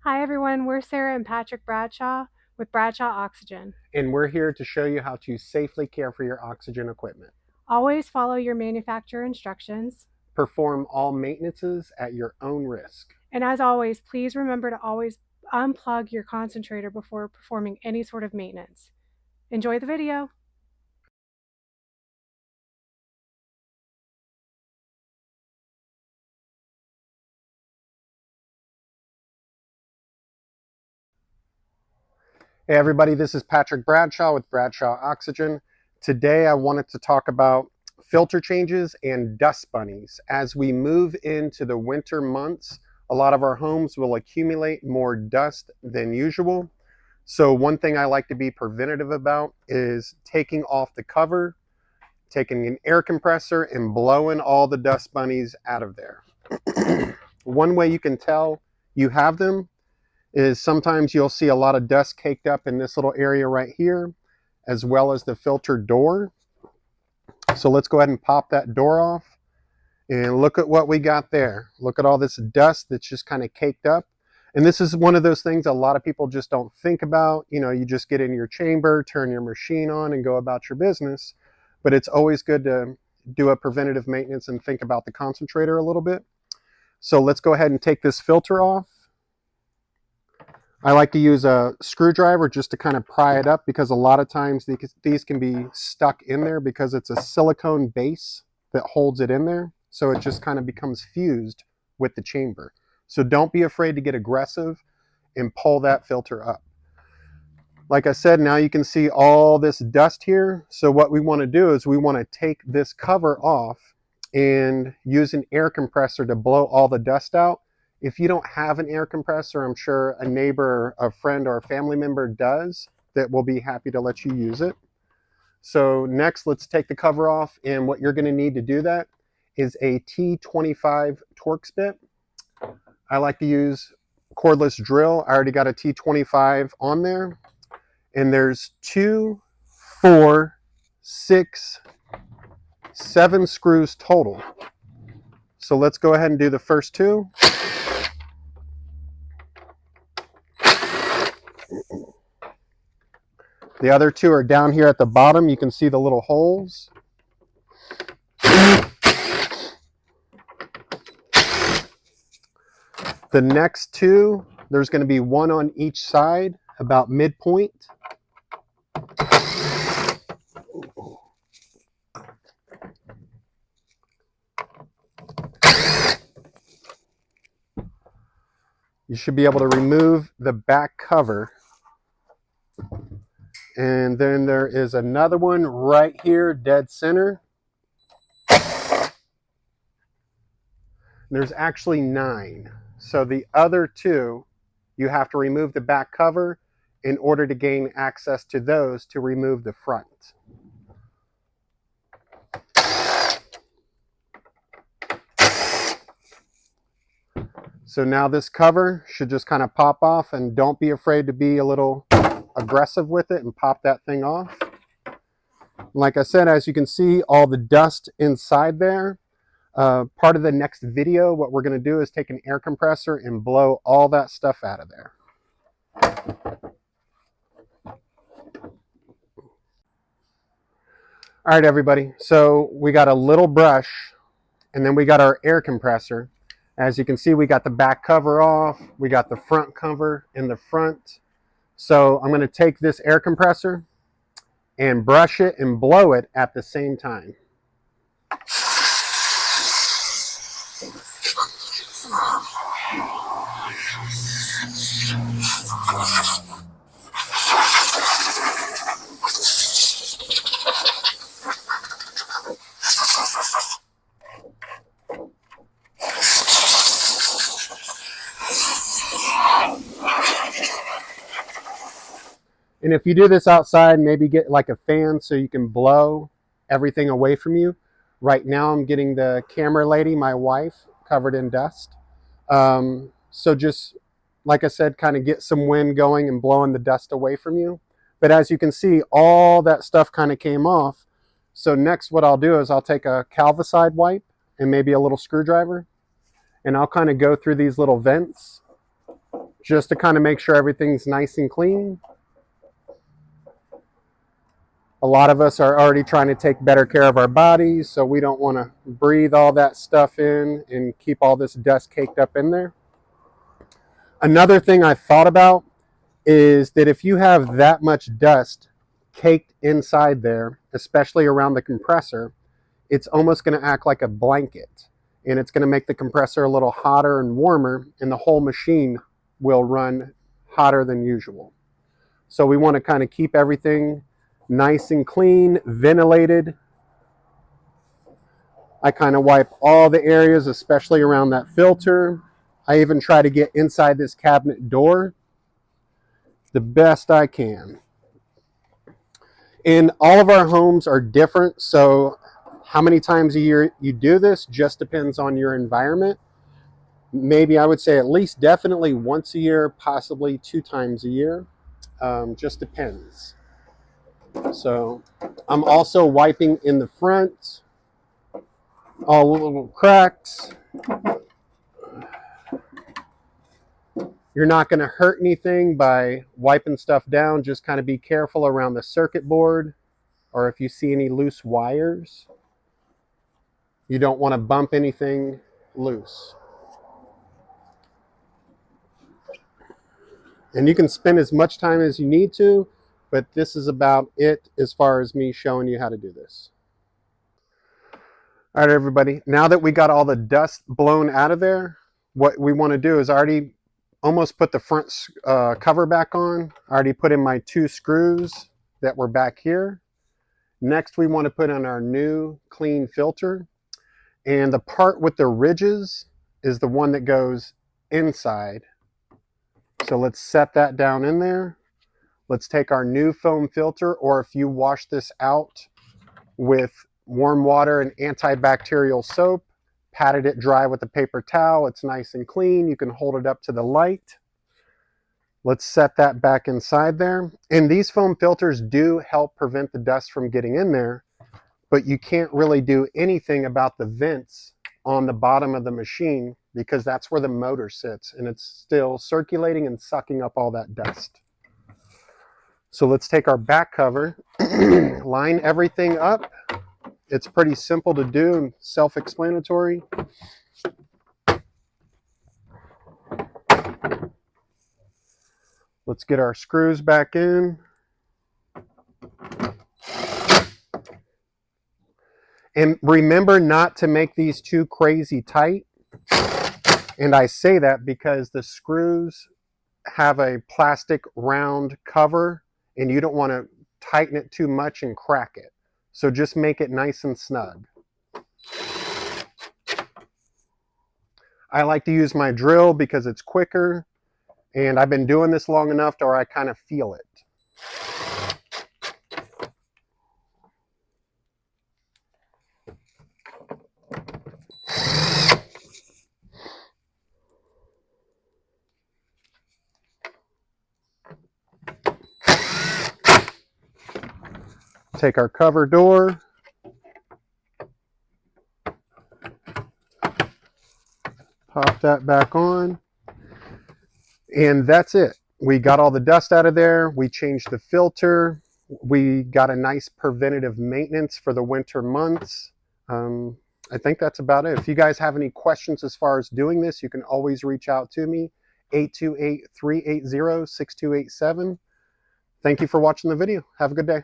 Hi everyone, we're Sarah and Patrick Bradshaw with Bradshaw Oxygen. And we're here to show you how to safely care for your oxygen equipment. Always follow your manufacturer instructions. Perform all maintenances at your own risk. And as always, please remember to always unplug your concentrator before performing any sort of maintenance. Enjoy the video. Hey everybody, this is Patrick Bradshaw with Bradshaw Oxygen. Today I wanted to talk about filter changes and dust bunnies. As we move into the winter months, a lot of our homes will accumulate more dust than usual. So one thing I like to be preventative about is taking off the cover, taking an air compressor and blowing all the dust bunnies out of there. One way you can tell you have them is sometimes you'll see a lot of dust caked up in this little area right here, as well as the filter door. So let's go ahead and pop that door off and look at what we got there. Look at all this dust that's just kind of caked up. And this is one of those things a lot of people just don't think about. You know, you just get in your chamber, turn your machine on and go about your business. But it's always good to do a preventative maintenance and think about the concentrator a little bit. So let's go ahead and take this filter off. I like to use a screwdriver just to kind of pry it up, because a lot of times these can be stuck in there because it's a silicone base that holds it in there. So it just kind of becomes fused with the chamber. So don't be afraid to get aggressive and pull that filter up. Like I said, now you can see all this dust here. So what we want to do is we want to take this cover off and use an air compressor to blow all the dust out. If you don't have an air compressor, I'm sure a neighbor, a friend, or a family member does, that will be happy to let you use it. So next, let's take the cover off, and what you're going to need to do that is a T25 Torx bit. I like to use cordless drill. I already got a T25 on there, and there's 2, 4, 6, 7 screws total. So let's go ahead and do the first 2. The other 2 are down here at the bottom. You can see the little holes. The next 2, there's going to be 1 on each side, about midpoint. You should be able to remove the back cover. And then there is another one right here, dead center. There's actually 9. So the other 2, you have to remove the back cover in order to gain access to those to remove the front. So now this cover should just kind of pop off, and don't be afraid to be a little aggressive with it and pop that thing off. Like I said, as you can see, all the dust inside there. Part of the next video, what we're going to do is take an air compressor and blow all that stuff out of there. All right, everybody. So we got a little brush, and then we got our air compressor. As you can see, we got the back cover off. We got the front cover in the front. So I'm going to take this air compressor and brush it and blow it at the same time. And if you do this outside, maybe get like a fan so you can blow everything away from you. Right now I'm getting the camera lady, my wife, covered in dust. So just, like I said, kind of get some wind going and blowing the dust away from you. But as you can see, all that stuff kind of came off. So next what I'll do is I'll take a Calvicide wipe and maybe a little screwdriver, and I'll kind of go through these little vents, just to kind of make sure everything's nice and clean. A lot of us are already trying to take better care of our bodies, so we don't want to breathe all that stuff in and keep all this dust caked up in there. Another thing I thought about is that if you have that much dust caked inside there, especially around the compressor, it's almost going to act like a blanket, and it's going to make the compressor a little hotter and warmer, and the whole machine will run hotter than usual. So we want to kind of keep everything nice and clean, ventilated. I kind of wipe all the areas, especially around that filter. I even try to get inside this cabinet door the best I can. And all of our homes are different, so how many times a year you do this just depends on your environment. Maybe I would say at least definitely once a year, possibly 2 times a year. Just depends. So I'm also wiping in the front, all the little cracks. You're not going to hurt anything by wiping stuff down. Just kind of be careful around the circuit board, or if you see any loose wires, you don't want to bump anything loose. And you can spend as much time as you need to, but this is about it as far as me showing you how to do this. All right, everybody, now that we got all the dust blown out of there, what we want to do is already almost put the front cover back on. I already put in my 2 screws that were back here. Next, we want to put in our new clean filter. And the part with the ridges is the one that goes inside. So let's set that down in there. Let's take our new foam filter, or if you wash this out with warm water and antibacterial soap, patted it dry with a paper towel, it's nice and clean. You can hold it up to the light. Let's set that back inside there. And these foam filters do help prevent the dust from getting in there, but you can't really do anything about the vents on the bottom of the machine because that's where the motor sits, and it's still circulating and sucking up all that dust. So let's take our back cover, line everything up. It's pretty simple to do and self-explanatory. Let's get our screws back in. And remember not to make these too crazy tight. And I say that because the screws have a plastic round cover, and you don't want to tighten it too much and crack it. So just make it nice and snug. I like to use my drill because it's quicker, and I've been doing this long enough to where I kind of feel it. Take our cover door, pop that back on, and that's it. We got all the dust out of there. We changed the filter. We got a nice preventative maintenance for the winter months. I think that's about it. If you guys have any questions as far as doing this, you can always reach out to me, 828-380-6287. Thank you for watching the video. Have a good day.